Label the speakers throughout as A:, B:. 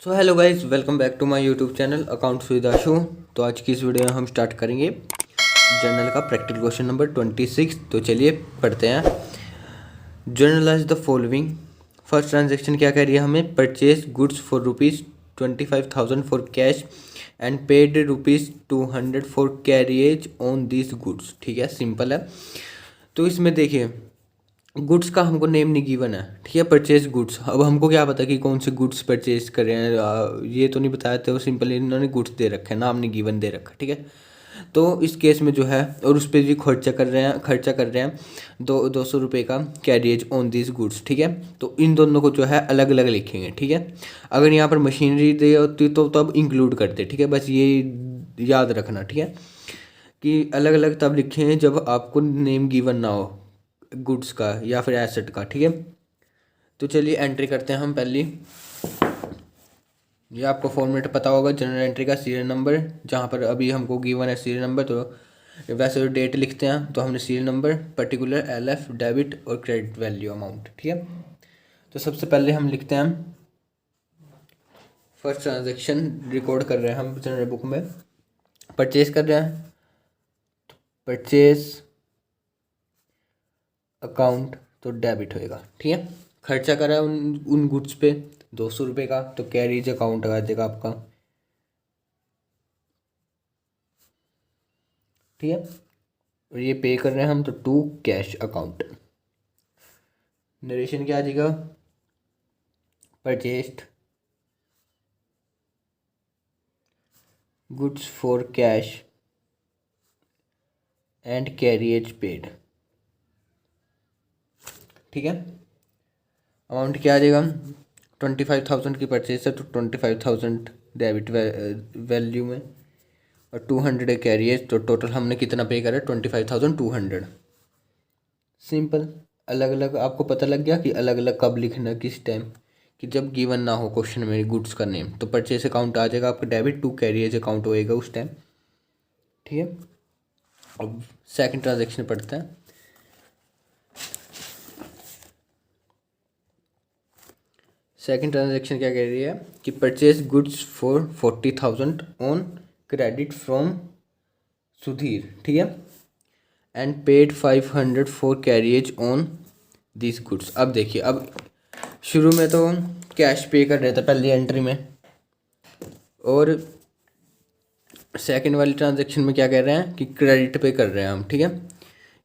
A: So hello guys, welcome back to my YouTube channel accounts with Ashu. तो आज की इस वीडियो में हम स्टार्ट करेंगे जर्नल का प्रैक्टिकल क्वेश्चन नंबर 26। तो चलिए पढ़ते हैं। Generalized the following. First transaction क्या कह रही है हमें? Purchase goods for ₹25,000 for cash and paid ₹200 for carriage on this goods. ठीक है, सिंपल है। तो इसमें देखिए गुड्स का हमको नेम नहीं गिवन है, ठीक है। परचेज गुड्स, अब हमको क्या पता कि कौन से गुड्स परचेज कर रहे हैं, ये तो नहीं बताया। तो सिंपली इन्होंने गुड्स दे रखे हैं, नाम नहीं गिवन दे रखा, ठीक है। तो इस केस में जो है, और उस पर भी खर्चा कर रहे हैं 200 रुपये का कैरिएज ऑन दिस गुड्स, ठीक है। तो इन दोनों को जो है अलग अलग लिखेंगे, ठीक है। अगर यहाँ पर मशीनरी दे होती तो तब इंक्लूड करते, ठीक है। बस ये याद रखना, ठीक है, कि अलग अलग तब लिखें जब आपको नेम गिवन ना हो गुड्स का या फिर एसेट का, ठीक है। तो चलिए एंट्री करते हैं हम पहली। ये आपको फॉर्मेट पता होगा जनरल एंट्री का, सीरियल नंबर, जहाँ पर अभी हमको गिवन है सीरियल नंबर। तो वैसे तो डेट लिखते हैं, तो हमने serial number, particular, LF, debit और क्रेडिट वैल्यू अमाउंट, ठीक है। तो सबसे पहले हम लिखते हैं फर्स्ट ट्रांजेक्शन रिकॉर्ड कर रहे हैं हम जनरल बुक में। परचेज कर रहे हैं, परचेज अकाउंट तो डेबिट होएगा, ठीक है। खर्चा करा है उन गुड्स पे 200 रुपये का, तो कैरीज अकाउंट आ जाएगा आपका, ठीक है। और ये पे कर रहे हैं हम, तो टू कैश अकाउंट। नरेशन क्या आ जाएगा? Purchased goods for cash and carriage paid, ठीक है। अमाउंट क्या आ जाएगा? 25,000 की परचेज है, तो 25,000 डेबिट वैल्यू में, और 200 कैरिएज, तो टोटल हमने कितना पे करा? 25,200। सिंपल। अलग अलग आपको पता लग गया कि अलग अलग कब लिखना, किस टाइम, कि जब गिवन ना हो क्वेश्चन में गुड्स का नेम, तो परचेस अकाउंट आ जाएगा आपका डेबिट, टू कैरिएज अकाउंट होएगा उस टाइम, ठीक है। अब सेकंड ट्रांजेक्शन पढ़ते हैं। सेकंड ट्रांजेक्शन क्या कह रही है कि purchase goods for 40,000 on credit from Sudhir, ठीक है, and paid 500 for carriage on this goods. अब देखिए, अब शुरू में तो कैश पे कर रहे थे पहली एंट्री में, और सेकंड वाली ट्रांजेक्शन में क्या कह रहे हैं कि क्रेडिट पे कर रहे हैं हम, ठीक है।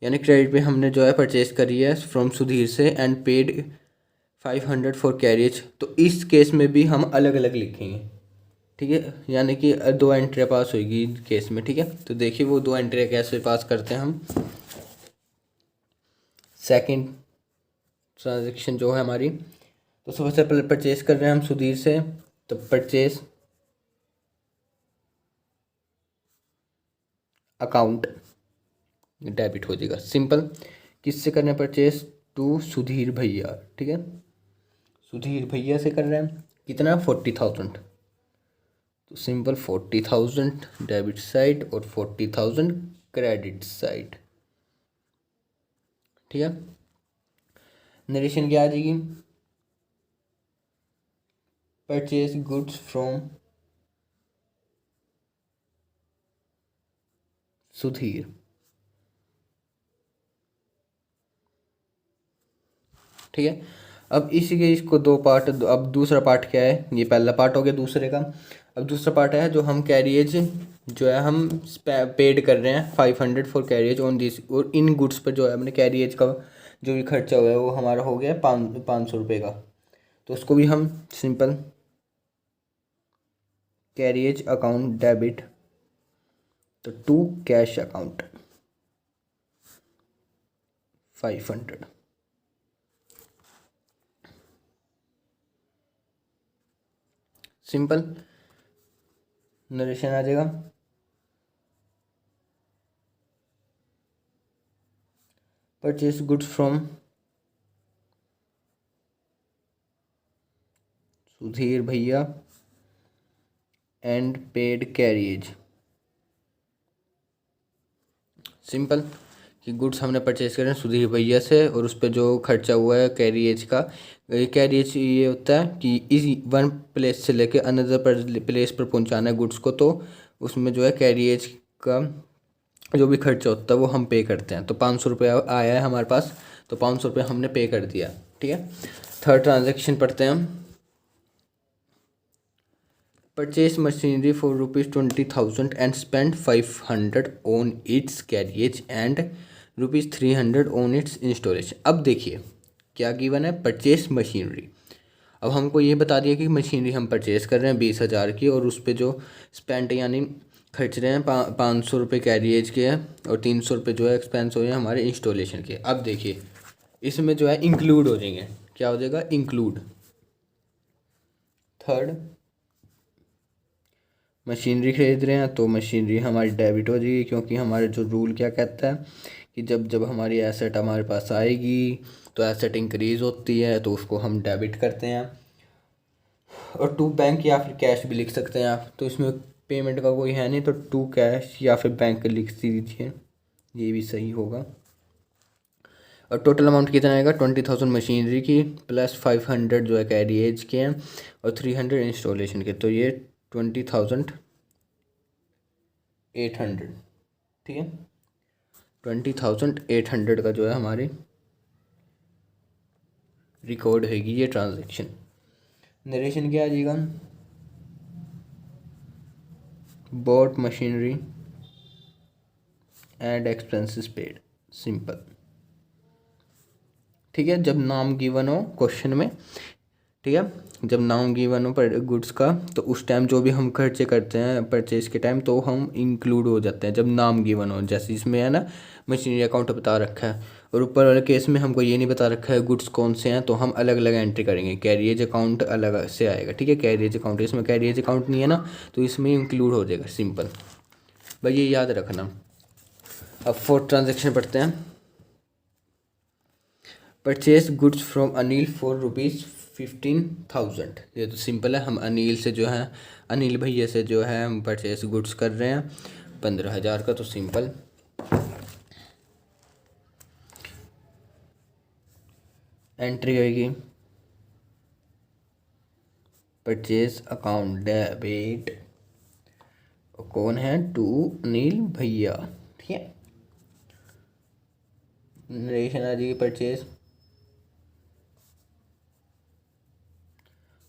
A: यानी क्रेडिट पे हमने जो है परचेज करी है फ्रॉम सुधीर से, एंड पेड 500 फॉर कैरिएज। तो इस केस में भी हम अलग अलग लिखेंगे, ठीक है। यानी कि दो एंट्रियाँ पास होगी केस में, ठीक है। तो देखिए वो दो एंट्रियाँ कैसे पास करते हैं हम। सेकंड ट्रांजेक्शन जो है हमारी, तो सबसे पहले परचेज कर रहे हैं हम सुधीर से, तो परचेज अकाउंट डेबिट हो जाएगा। सिंपल। किससे करना है परचेज? टू सुधीर भैया, ठीक है। सुधीर भैया से कर रहे हैं, कितना? 40,000। तो सिंपल 40,000 डेबिट साइड और 40,000 क्रेडिट साइड, ठीक है। नरेशन क्या आ जाएगी? परचेज गुड्स फ्रॉम सुधीर, ठीक है। अब इसी के इसको दो पार्ट, अब दूसरा पार्ट क्या है? ये पहला पार्ट हो गया दूसरे का। अब दूसरा पार्ट है जो हम कैरिएज जो है हम पेड कर रहे हैं 500 फॉर कैरिएज ऑन दिस, और इन गुड्स पर जो है हमने कैरिएज का जो भी खर्चा हुआ है वो हमारा हो गया 500 रुपये का। तो उसको भी हम सिंपल कैरिएज अकाउंट डेबिट, तो to cash account 500, simple. Narration आ जाएगा, परचेज गुड्स फ्रॉम सुधीर भैया एंड पेड कैरिएज। सिंपल कि गुड्स हमने परचेज करे हैं सुधीर भैया से, और उस पर जो खर्चा हुआ है कैरिएज का, कैरियज ये होता है कि इसी वन प्लेस से लेके अनदर प्लेस पर पहुंचाना है गुड्स को, तो उसमें जो है कैरियज का जो भी खर्चा होता है वो हम पे करते हैं। तो 500 रुपये आया है हमारे पास, तो 500 रुपये हमने पे कर दिया। ठीक है, थर्ड ट्रांजेक्शन पढ़ते हैं हम। Purchase machinery for ₹20,000 and spend 500 on it's carriage and ₹300 on it's installation. अब देखिए क्या गिवन है, परचेज मशीनरी। अब हमको ये बता दिया कि मशीनरी हम परचेज़ कर रहे हैं 20,000 की, और उस पर जो स्पेंड यानी खर्च रहे हैं 500 रुपये कैरियज के हैं, और 300 रुपये जो है एक्सपेंस हो रहे हैं हमारे इंस्टॉलेशन के। अब देखिए इसमें जो है इंक्लूड हो जाएंगे, क्या हो जाएगा, इंक्लूड। थर्ड, मशीनरी खरीद रहे हैं तो मशीनरी हमारी डेबिट हो जाएगी, क्योंकि हमारे जो रूल क्या कहता है कि जब जब हमारी एसेट हमारे पास आएगी तो एसेट इंक्रीज़ होती है, तो उसको हम डेबिट करते हैं। और टू बैंक या फिर कैश भी लिख सकते हैं आप, तो इसमें पेमेंट का कोई है नहीं, तो टू कैश या फिर बैंक लिख दीजिए, ये भी सही होगा। और टोटल अमाउंट कितना आएगा, 20,000 मशीनरी की प्लस 500 जो है कैरियज के हैं और 300 इंस्टॉलेशन के, तो ये 20,800। ठीक है, 20,800 का जो है हमारी रिकॉर्ड होगी ये ट्रांजैक्शन। नरेशन क्या आ जाएगा, bought machinery and expenses paid, simple. ठीक है, जब नाम गिवन हो क्वेश्चन में, ठीक है, जब नाम गिवन हो पर गुड्स का, तो उस टाइम जो भी हम खर्चे करते हैं परचेज के टाइम, तो हम इंक्लूड हो जाते हैं जब नाम गिवन हो। जैसे इसमें है ना मशीनरी अकाउंट बता रखा है, और ऊपर वाले केस में हमको ये नहीं बता रखा है गुड्स कौन से हैं, तो हम अलग अलग एंट्री करेंगे। कैरियज अकाउंट अलग से आएगा। ठीक है, कैरियज अकाउंट, इसमें कैरियज अकाउंट नहीं है ना, तो इसमें इंक्लूड हो जाएगा, सिंपल। भाई ये याद रखना। अब फोर्थ ट्रांजेक्शन पढ़ते हैं। Purchase goods from Anil for ₹15,000। ये तो सिंपल है, हम अनिल से जो है, अनिल भैया से जो है हम परचेज गुड्स कर रहे हैं 15,000 का, तो सिंपल। एंट्री आएगी परचेज अकाउंट डेबिट, कौन है, टू अनिल भैया। ठीक है, नरेशन आ जाएगी परचेज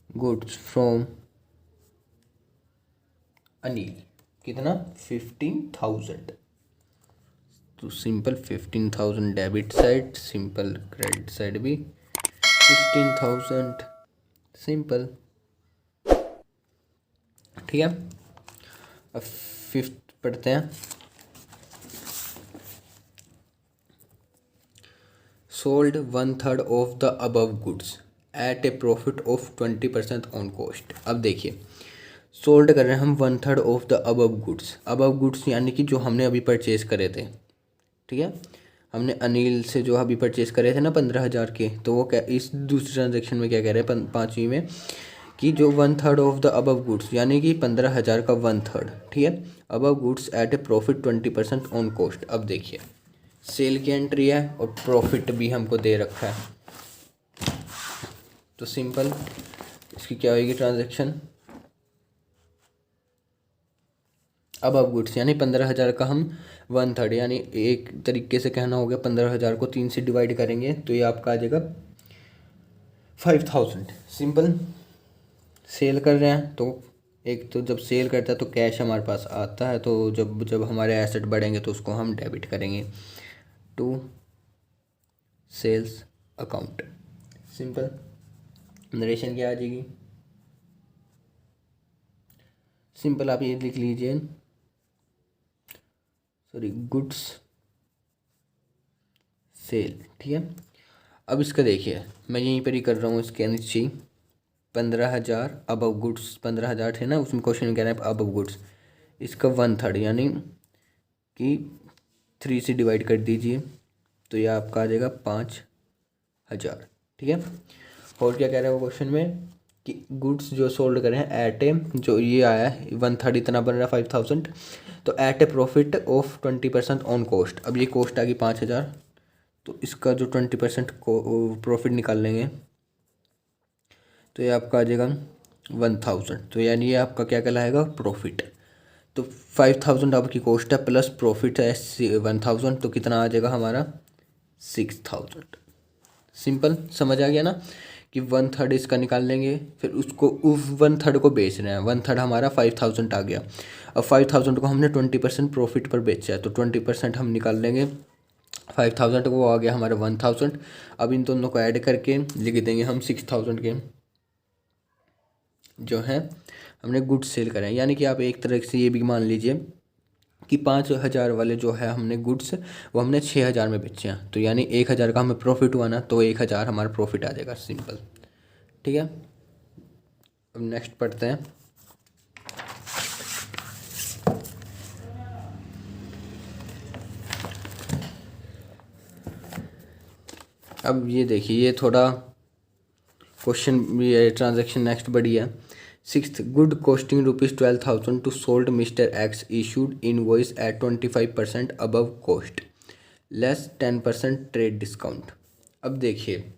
A: गुड्स फ्रॉम अनिल, कितना, 15,000, तो simple 15,000 debit side, simple credit side भी 15,000, सिंपल। ठीक है, अब फिफ्थ पढ़ते हैं। Sold 1/3 of the above goods at a profit of 20% on cost. अब देखिए सोल्ड कर रहे हैं हम 1/3 of the above goods. Above goods यानी कि जो हमने अभी परचेज करे थे। ठीक है, हमने अनिल से जो अभी परचेज करे थे ना 15,000 के, तो वो क्या इस दूसरे ट्रांजेक्शन में क्या कह रहे हैं, पाँचवीं में, कि जो 1/3 ऑफ द अबव गुड्स यानी कि 15,000 का 1/3। ठीक है, above goods at a profit 20% on cost. अब देखिए सेल की एंट्री है और प्रॉफिट भी हमको दे रखा है, तो सिंपल इसकी क्या होगी ट्रांजैक्शन, अबव गुड्स यानी 15,000 का हम 1/3 यानी एक तरीके से कहना हो गया 15,000 को 3 से डिवाइड करेंगे तो ये आपका आ जाएगा 5,000। सिंपल, सेल कर रहे हैं तो एक तो जब सेल करता है तो कैश हमारे पास आता है, तो जब जब हमारे एसेट बढ़ेंगे तो उसको हम डेबिट करेंगे to sales account. Simple, narration क्या आ जाएगी, सिंपल आप ये लिख लीजिए, सॉरी गुड्स सेल। ठीक है, अब इसका देखिए मैं यहीं पर ही कर रहा हूँ, इसके नीचे 15,000 अबव गुड्स, 15,000 थे ना उसमें क्वेश्चन कह रहा है अबव गुड्स, इसका 1/3 यानी कि 3 से डिवाइड कर दीजिए तो यह आपका आ जाएगा 5,000। ठीक है, और क्या कह रहा है वो क्वेश्चन में कि गुड्स जो सोल्ड करें हैं एट ए, जो ये आया है 1/3 इतना बन रहा है 5,000, तो at a profit of 20% on cost. अब ये कॉस्ट आ गई 5,000, तो इसका जो 20% को प्रॉफिट निकाल लेंगे तो ये आपका आ जाएगा 1000। तो यानी ये आपका क्या कहलाएगा, प्रॉफिट। तो 5000 आपकी कॉस्ट है प्लस प्रॉफिट है 1000, तो कितना आ जाएगा हमारा 6000। सिंपल, समझ आ गया ना कि 1/3 इसका निकाल लेंगे, फिर उसको उस 1/3 को बेच रहे हैं। 1/3 हमारा 5000 आ गया। अब 5000 को हमने 20% प्रॉफिट पर बेचा है, तो 20% हम निकाल लेंगे। 5000 को, वो आ गया हमारा 1000। अब इन दोनों को ऐड करके लिख देंगे हम 6000 के जो है हमने गुड्स सेल करें। यानी कि आप एक तरह से ये भी मान लीजिए कि 5000 वाले जो है हमने गुड्स वो हमने 6000 में बेचे हैं, तो यानी 1000 का हमें प्रॉफिट हुआ ना, तो 1000 हमारा प्रॉफिट आ जाएगा। सिंपल, ठीक है। अब नेक्स्ट पढ़ते हैं। अब ये देखिए, ये थोड़ा क्वेश्चन, ये ट्रांजैक्शन नेक्स्ट बड़ी है। 6th, good costing ₹12,000 to sold mister X issued invoice at 25% above cost less 10% trade discount. अब देखिए,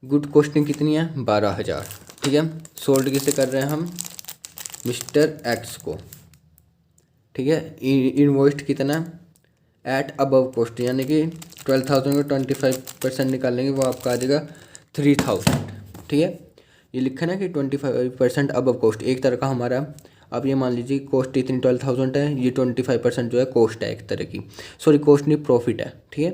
A: गुड कॉस्टिंग कितनी है, 12,000, ठीक है। सोल्ड किसे कर रहे हैं हम, मिस्टर एक्स को, ठीक है। इनवॉइस्ड कितना, एट अबव कॉस्ट, यानी कि 12,000 को 25% निकालेंगे, वो आपका आ जाएगा 3000, ठीक है। ये लिखा ना कि 25% अबव कॉस्ट, एक तरह का हमारा, आप ये मान लीजिए कॉस्ट इतनी 12,000 है, ये 25% जो है कॉस्ट है एक तरह की, सॉरी कॉस्ट नहीं, प्रॉफिट है, ठीक है।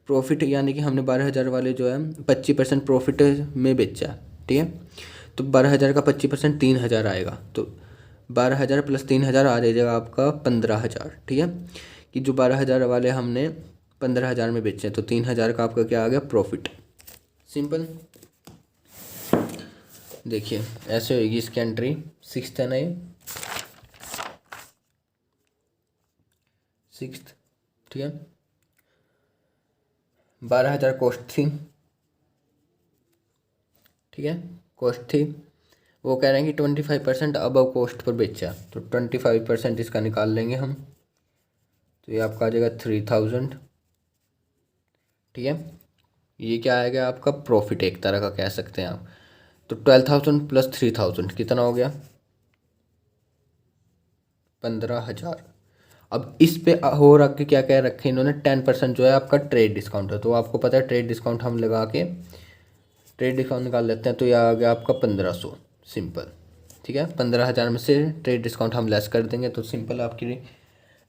A: प्रॉफिट यानी कि हमने 12,000 वाले जो है 25% प्रॉफिट में बेचा, ठीक है। तो 12,000 का 25% 3,000 आएगा, तो 12,000 प्लस 3,000 आ जाएगा आपका 15,000, ठीक है। कि जो 12,000 वाले हमने 15,000 में बेचे हैं, तो 3,000 का आपका क्या आ गया, प्रॉफिट। सिंपल, देखिए ऐसे होगी इसकी एंट्री। 6th है ना ये, 6th, ठीक है। 12,000 कॉस्ट थी, ठीक है, कॉस्ट थी। वो कह रहे हैं कि 25% अबव कॉस्ट पर बेचा, तो 25% इसका निकाल लेंगे हम, तो ये आपका आ जाएगा 3000, ठीक है। ये क्या आएगा आपका प्रॉफिट, एक तरह का कह सकते हैं आप। तो 12,000 प्लस 3,000 कितना हो गया, 15,000। अब इस पे और आगे क्या कह रखे इन्होंने, 10% जो है आपका ट्रेड डिस्काउंट है। तो आपको पता है ट्रेड डिस्काउंट हम लगा के ट्रेड डिस्काउंट निकाल लेते हैं, तो यह आ गया आपका 1500। सिंपल, ठीक है। 15,000 में से ट्रेड डिस्काउंट हम लेस कर देंगे, तो सिंपल आपकी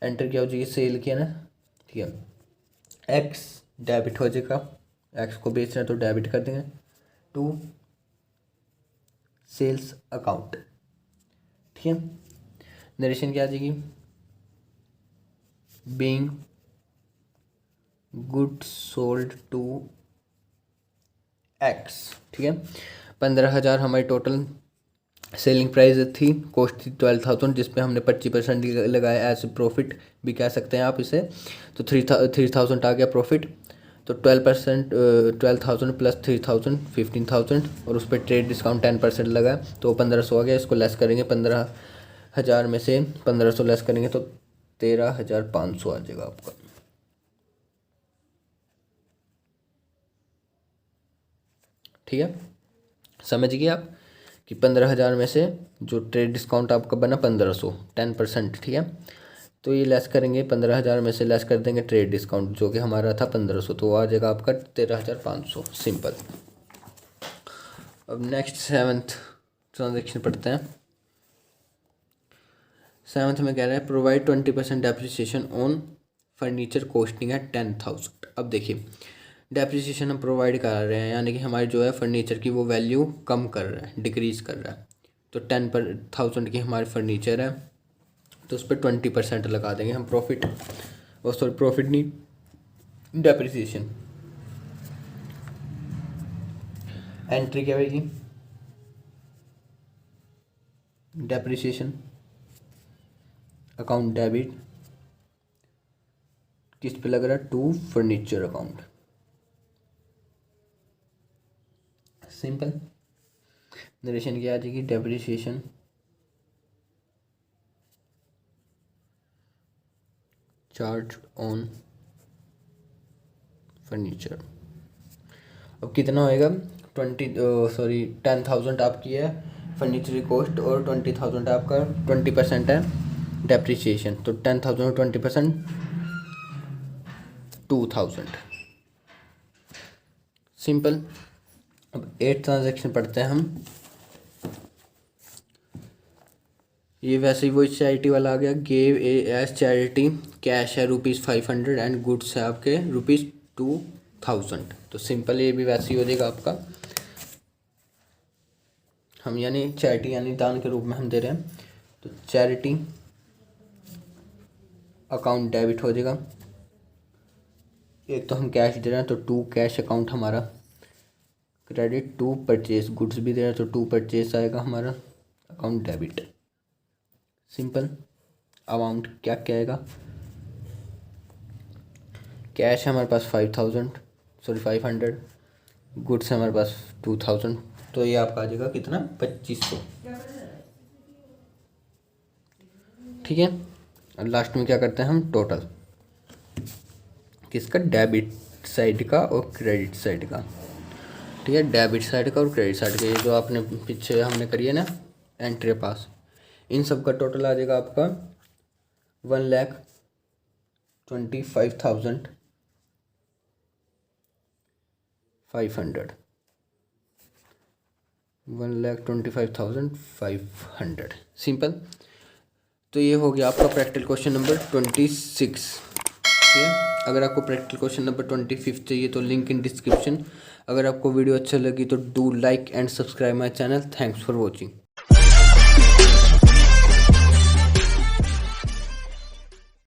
A: एंटर क्या हो जाएगी, सेल किया ना, ठीक है। एक्स डेबिट हो जाएगा, एक्स को बेचना है तो डेबिट कर देंगे टू सेल्स अकाउंट, ठीक है। नरेशन क्या आ जाएगी, being good sold to X, ठीक है। 15,000 हमारी टोटल सेलिंग प्राइस थी, कॉस्ट थी 12,000, जिसपे हमने 25% लगाया एज प्रॉफिट भी कह सकते हैं आप इसे। तो 3,000 आ गया प्रॉफिट। तो 12,000 प्लस 3,000 15,000, और उस पर ट्रेड डिस्काउंट 10% लगा, तो 1500 आ गया। इसको लेस करेंगे, 15,000 में से 1500 लेस करेंगे तो 13,500 आ जाएगा आपका, ठीक है। समझ गए आप कि 15,000 में से जो ट्रेड डिस्काउंट आपका बना 1500, 10%, ठीक है। तो ये लेस करेंगे, 15,000 में से लेस कर देंगे ट्रेड डिस्काउंट जो कि हमारा था 1500, तो आ जाएगा आपका 13,500। सिंपल। अब नेक्स्ट 7th ट्रांजेक्शन पढ़ते हैं। 7th में कह रहा है provide 20% depreciation on furniture costing at 10,000। अब देखिए, डेप्रिसिएशन हम प्रोवाइड करा रहे हैं, यानी कि हमारी जो है फर्नीचर की वो वैल्यू कम कर रहा है, डिक्रीज़ कर रहा है। तो 10,000 की हमारी फर्नीचर है, तो उस पर 20% लगा देंगे हम प्रॉफिट, और सॉरी प्रॉफिट नहीं, डेप्रिसिएशन। एंट्री क्या होगी, डेप्रिसिएशन अकाउंट डेबिट, किस पे लग रहा है, to furniture account. Simple, narration क्या आ जाएगी, डेप्रिसिएशन चार्ज ऑन फर्नीचर। अब कितना होएगा, 10,000 आपकी है फर्नीचर कॉस्ट और 20,000 आपका 20% है डेप्रिसिएशन। तो 10,000 और 20% 2,000। सिंपल। अब 8 ट्रांजेक्शन पढ़ते हैं हम। ये वैसे ही वो चैरिटी वाला आ गया। गेव एज चैरिटी, कैश है ₹500 एंड गुड्स है आपके ₹2,000। तो सिंपल ये भी वैसे ही हो जाएगा आपका। हम यानी चैरिटी यानी दान के रूप में हम दे रहे हैं, तो चैरिटी अकाउंट डेबिट हो जाएगा। एक तो हम कैश दे रहे हैं तो 2 कैश अकाउंट हमारा क्रेडिट, 2 परचेज गुड्स भी दे रहे हैं तो 2 परचेज आएगा हमारा अकाउंट डेबिट। सिंपल। अमाउंट क्या क्या आएगा? कैश है हमारे पास 500, गुड्स है हमारे पास 2,000। तो ये आपका आ जाएगा कितना? 2,500। ठीक है। और लास्ट में क्या करते हैं हम? टोटल किसका? डेबिट साइड का और क्रेडिट साइड का। ठीक है, डेबिट साइड का और क्रेडिट साइड का। ये जो आपने पीछे हमने करी है ना एंट्री पास, इन सब का टोटल आ जाएगा आपका 1,25,500। 1,25,500। सिंपल। तो ये हो गया आपका प्रैक्टिकल क्वेश्चन नंबर 26। ठीक है। अगर आपको प्रैक्टिकल क्वेश्चन नंबर 25 चाहिए तो लिंक इन डिस्क्रिप्शन। अगर आपको वीडियो अच्छा लगी तो do like and subscribe my channel. Thanks for watching.